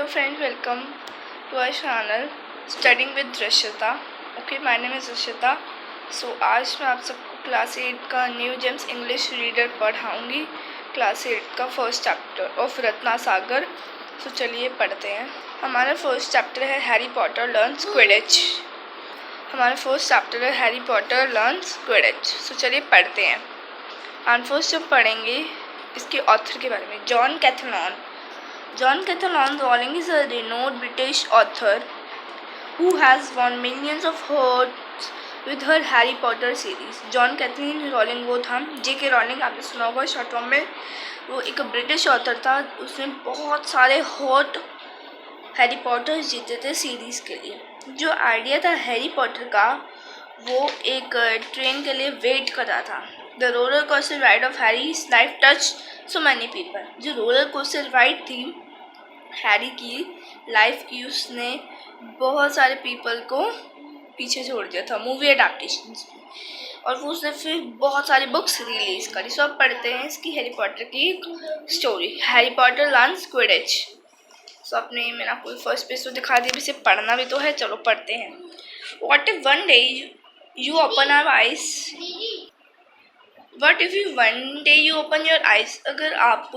Hello friends, welcome to our channel Studying with Rishita. Okay, my name is Rishita. So आज मैं आप सबको class 8 का New Gems English Reader पढ़ाऊँगी। Class 8 का first chapter of Ratna Sagar. So चलिए पढ़ते हैं। हमारा फर्स्ट चैप्टर है Harry Potter learns Quidditch. So चलिए पढ़ते हैं। एंड फर्स्ट हम पढ़ेंगे इसके ऑथर के बारे में, John कैथलॉन Rowling is a renowned British author who has won millions of awards with her Harry Potter series. John Kathleen Rowling वो था, J.K. रॉलिंग आपने सुना होगा शॉर्ट फॉर्म में। वो एक ब्रिटिश ऑथर था, उसने बहुत सारे हॉट हैरी पॉटर जीते थे सीरीज़ के लिए। जो आइडिया था हैरी पॉटर का, वो एक ट्रेन के लिए वेट कर रहा था। The roller coaster ride of Harry's life touch so many people. जो रोलर कोस्टर राइड थी हैरी की लाइफ की, उसने बहुत सारे पीपल को पीछे छोड़ दिया था मूवी एडाप्टेशन में। और वो उसने फिर बहुत सारी बुक्स रिलीज़ करी। सो अब पढ़ते हैं इसकी हैरी पॉटर की story, Harry Potter learns Quidditch. So आपने मैंने आपको फर्स्ट पेज तो दिखा दिया, इसे पढ़ना भी तो है। चलो पढ़ते हैं। What if one day you open your eyes? What if one day you open your eyes? अगर आप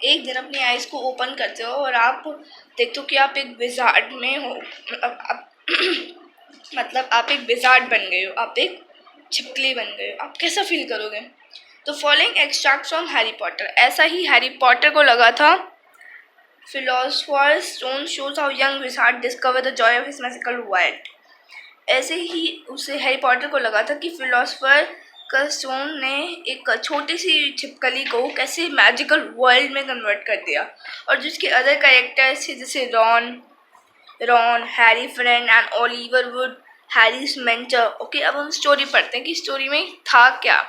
एक दिन अपनी आइज़ को ओपन करते हो और आप देखते हो कि आप एक विज़ार्ड में हो, मतलब आप एक विज़ार्ड बन गए हो, आप एक छिपकली बन गए हो, आप कैसा फील करोगे? तो following extract from Harry Potter, ऐसा ही हैरी पॉटर को लगा था। Philosopher's stone shows how young wizard discover the Joy of his magical world. ऐसे ही उसे हैरी पॉटर को लगा था कि फिलोसफर का स्टोन ने एक छोटी सी छिपकली को कैसे मैजिकल वर्ल्ड में कन्वर्ट कर दिया। और जिसके अदर कैरेक्टर्स थे जैसे Ron, Harry friend and Oliver would, Harry's mentor. Okay, अब हम स्टोरी पढ़ते हैं कि स्टोरी में था क्या।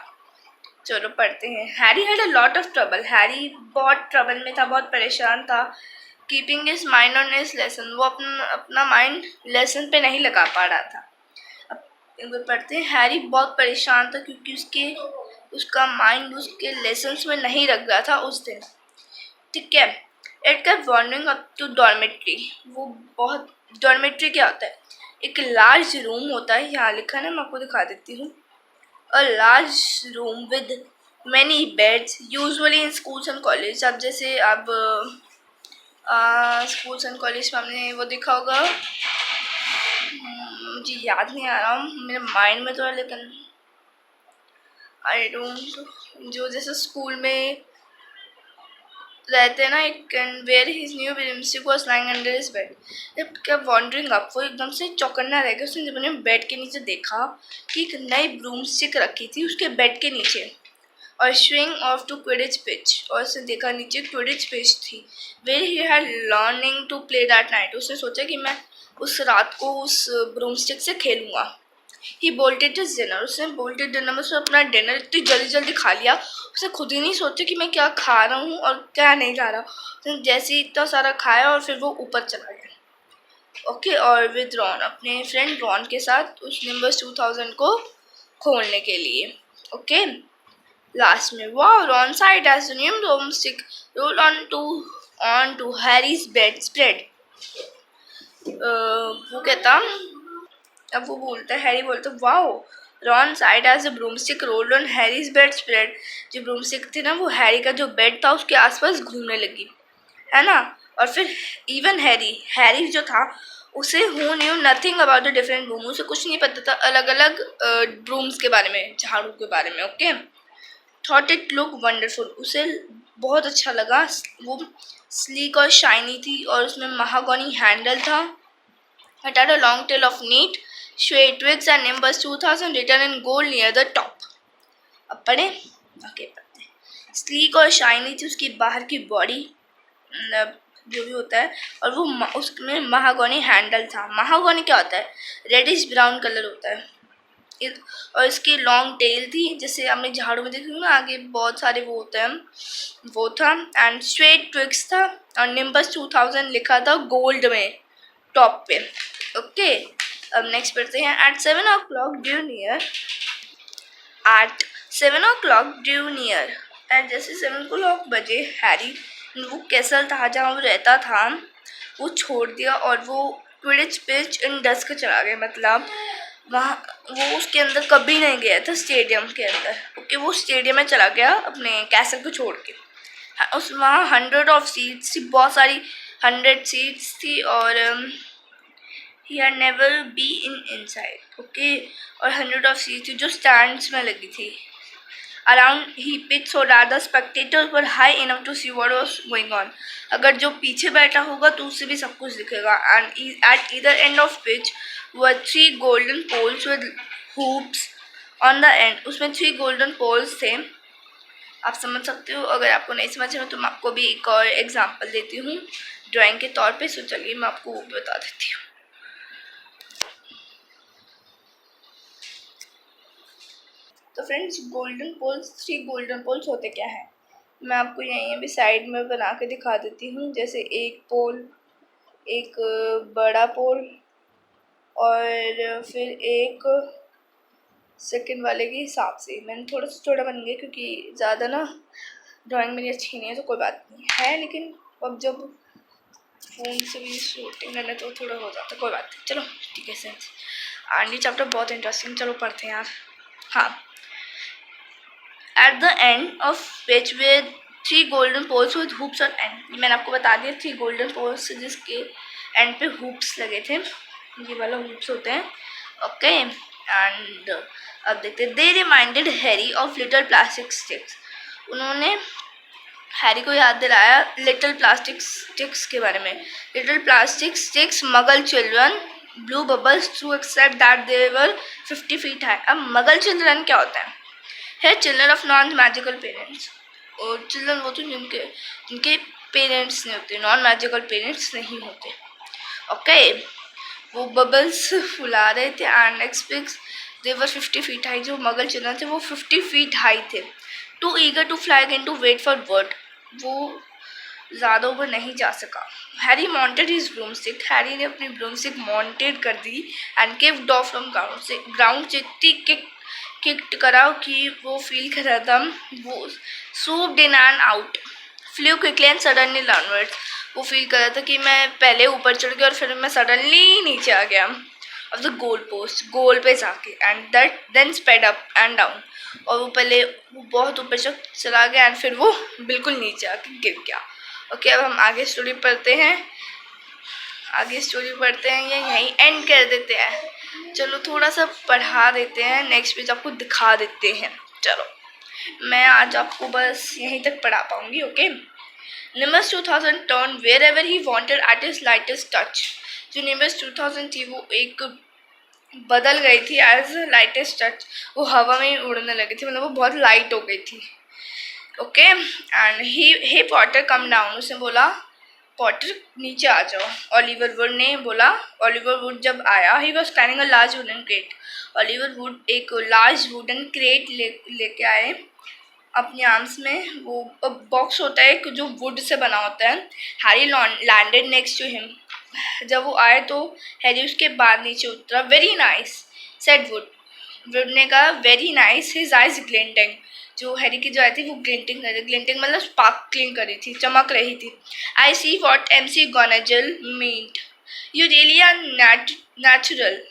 चलो पढ़ते हैं। Harry had a lot of trouble. Harry बहुत ट्रबल में था, बहुत परेशान था। Keeping his mind on his lesson, वो अपना माइंड लेसन पे नहीं लगा पा रहा था। अब पढ़ते हैं। हैरी बहुत परेशान था क्योंकि उसका माइंड उसके लेसन्स में नहीं लग रहा था उस दिन। ठीक है। It kept wandering up to dormitory. वो बहुत, डॉर्मेट्री क्या होता है? एक लार्ज रूम होता है, यहाँ लिखा है ना, मैं आपको दिखा देती हूँ। A large room with many beds usually in schools and college. अब जैसे अब स्कूल्स एंड कॉलेज में हमने वो देखा होगा, मुझे याद नहीं आ रहा, मेरे माइंड में तो है लेकिन आई डोंट, जो जैसे स्कूल में रहते हैं ना, एक where his new broomstick was lying under his bed. जब केप्ट वॉन्डरिंग अप, वो एकदम से चौकन्ना रह गया। उसने जब अपने बेड के नीचे देखा कि एक नई ब्रूमस्टिक रखी थी उसके बेड के नीचे, और swing off to quidditch pitch, और उसने देखा नीचे क्विडिच पिच थी where he had learning to play that night. उसने सोचा कि मैं उस रात को उस ब्रूमस्टिक से खेलूँगा। ही बोल्टेड हिज डिनर, उसने बोल्टेड डिनर में उसने अपना डिनर इतनी जल्दी जल्दी खा लिया, उसने खुद ही नहीं सोचा कि मैं क्या खा रहा हूँ और क्या नहीं खा रहा। उसने जैसे ही इतना सारा खाया और फिर वो ऊपर चला गया। ओके, और विद रॉन, अपने फ्रेंड रॉन के साथ उस निम्बस 2000 को खोलने के लिए। ओके, लास्ट में wow, Ron sighed as the new broomstick roll on to Harry's bedspread. वो कहता, अब वो बोलता है, हैरी बोलता, wow, Ron sighed as the broomstick rolled on Harry's bedspread. जो ब्रूमस्टिक थी ना, वो हैरी का जो बेड था उसके आसपास घूमने लगी, है ना। और फिर इवन हैरी जो था, उसे who knew nothing about the different broom, उसे कुछ नहीं पता था अलग अलग ब्रूम्स के बारे में, झाड़ू के बारे में। Okay, thought it look wonderful, उसे बहुत अच्छा लगा। वो स्लीक और शाइनी थी और उसमें महागोनी हैंडल था। It had a long tail of neat straight twigs and nimbus 2000 written in gold near the top। अब पढ़े, ओके पढ़ते हैं। स्लीक और शाइनी थी उसकी बाहर की बॉडी, जो भी होता है, और वो उसमें महागोनी हैंडल था। महागोनी क्या होता है? रेडिश ब्राउन कलर होता है। और इसकी लॉन्ग टेल थी, जैसे हमने झाड़ू में देखी ना, आगे बहुत सारे वो होते हैं, वो था। एंड स्ट्रेट ट्विग्स था, और निम्बस 2000 लिखा था गोल्ड में टॉप पे। ओके, अब नेक्स्ट पढ़ते हैं। Eight 7 o'clock due near, eight जैसे 7 o'clock बजे हैरी, वो कैसल था जहाँ वो रहता था, वो छोड़ दिया और वो क्विडिच पिच इन डस्क चला गया। मतलब वहाँ वो उसके अंदर कभी नहीं गया था, स्टेडियम के अंदर। ओके, वो स्टेडियम में चला गया अपने कैसल को छोड़ के। उस वहाँ 100 सीट्स थी, बहुत सारी 100 सीट्स थी और he had never be in inside। Okay, और 100 सीट्स थी जो स्टैंड्स में लगी थी। Around he pitched so that the spectators were high enough to see what was going on। अगर जो पीछे बैठा होगा तो उसे भी सब कुछ दिखेगा। And at either end of pitch were 3 golden poles with hoops on the end। उसमें 3 golden poles थे। आप समझ सकते हो। अगर आपको नहीं समझ में तो मैं आपको भी एक और एग्जांपल देती हूँ ड्राइंग के तौर पे। सो चलिए मैं आपको वो बता देती हूँ। तो friends, golden poles, 3 golden poles होते क्या है, मैं आपको यहीं अभी साइड में बना के दिखा देती हूँ। जैसे एक पोल, एक बड़ा पोल और फिर एक सेकंड वाले के हिसाब से। मैंने थोड़ा सा छोटा बन गया क्योंकि ज़्यादा ना ड्राइंग मेरी अच्छी नहीं है, तो कोई बात नहीं है। लेकिन अब जब फ़ोन से भी शूटिंग करना तो थोड़ा हो जाता है, कोई बात नहीं। चलो ठीक है सेंस। आंडी चैप्टर बहुत इंटरेस्टिंग, चलो पढ़ते हैं यार। हाँ, at the end of which with 3 golden poles with hoops on end। मैंने आपको बता दिया 3 golden poles जिसके एंड पे hoops लगे थे, ये वाला hoops होते हैं। ओके, एंड अब देखते हैं। They reminded Harry of little plastic sticks. उन्होंने हैरी को याद दिलाया लिटिल प्लास्टिक स्टिक्स के बारे में। Little plastic sticks Muggle children blew bubbles through except that they were 50 feet high. अब मगल चिल्ड्रन क्या होता है children of non magical parents. और चिल्ड्रन वो तो जिनके पेरेंट्स नहीं होते, नॉन मैजिकल पेरेंट्स नहीं होते। ओके, वो बबल्स फुला रहे थे and expects they were 50 feet high. जो मगल चिल्ड्रन थे वो 50 फीट हाई थे। Too eager to fly again to wait for word. वो ज़्यादा ऊपर नहीं जा सका। Harry mounted his broomstick. Harry ने अपनी ब्रूमस्टिक मॉन्टेड कर दी and kicked off from ground से इतनी किक्ड करा कि वो फील कर रहा था। वो swooped in and out, flew quickly and suddenly downwards. वो फील कर रहा था कि मैं पहले ऊपर चढ़ गया और फिर मैं सडनली नीचे आ गया off the goal post, goal पे जाके। And that then sped up and down. और वो पहले वो बहुत ऊपर चला गया एंड फिर वो बिल्कुल नीचे आके गिर गया। ओके, अब हम आगे स्टोरी पढ़ते हैं या यहीं एंड कर देते हैं। चलो थोड़ा सा पढ़ा देते हैं, नेक्स्ट पेज आपको दिखा देते हैं। चलो मैं आज आपको बस यहीं तक पढ़ा पाऊंगी। Okay, Nimbus 2000 turn wherever he wanted at his lightest touch. जो निम्बस 2000 थी वो एक बदल गई थी एज लाइटेस्ट टच। वो हवा में उड़ने लगी थी, मतलब वो बहुत लाइट हो गई थी। Okay, and he Potter come down. उसने बोला पॉटर नीचे आ जाओ। ओलिवर वुड ने बोला। ओलिवर वुड जब आया, he was carrying a large wooden crate. Oliver would एक लार्ज वुडन क्रेट लेके आए अपने आर्म्स में। वो बॉक्स होता है जो वुड से बना होता है। Harry landed next to him. जब वो आए तो हैरी उसके बाद नीचे उतरा। Very nice said Wood. Wood ने कहा very nice. His eyes glinting. जो हैरी की जो आई थी वो ग्लिंटिंग कर रही, ग्लिंटिंग मतलब स्पार्कलिंग कर रही थी, चमक रही थी। I see what MC McGonagall meant. You really are natural.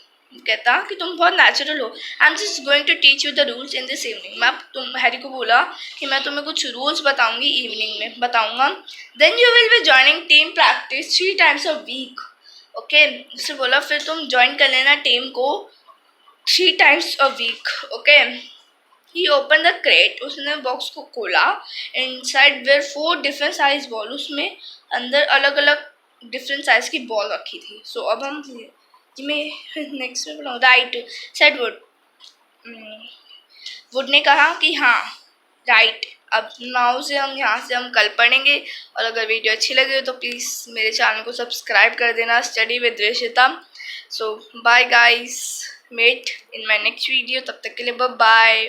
कहता कि तुम बहुत नेचुरल हो। I am just going to teach you the rules in this evening. मैं तुम हैरी को बोला कि मैं तुम्हें कुछ रूल्स बताऊंगी, इवनिंग में बताऊंगा। Then you will be joining team practice 3 times a week। Okay, उससे बोला फिर तुम ज्वाइन कर लेना टीम को 3 times a week। Okay, He opened the crate। उसने बॉक्स को खोला। Inside were 4 different size ball. उसमें अंदर अलग अलग डिफरेंट साइज की बॉल रखी थी। सो अब हम नेक्स्ट में बनाऊँ। Right said Wood. वुड ने कहा कि हाँ राइट। अब नाउ से हम यहाँ से हम कल पढ़ेंगे। और अगर वीडियो अच्छी लगी हो तो प्लीज़ मेरे चैनल को सब्सक्राइब कर देना, study with Rishita. So bye guys, met in my next video. तब तक के लिए बाय बाय।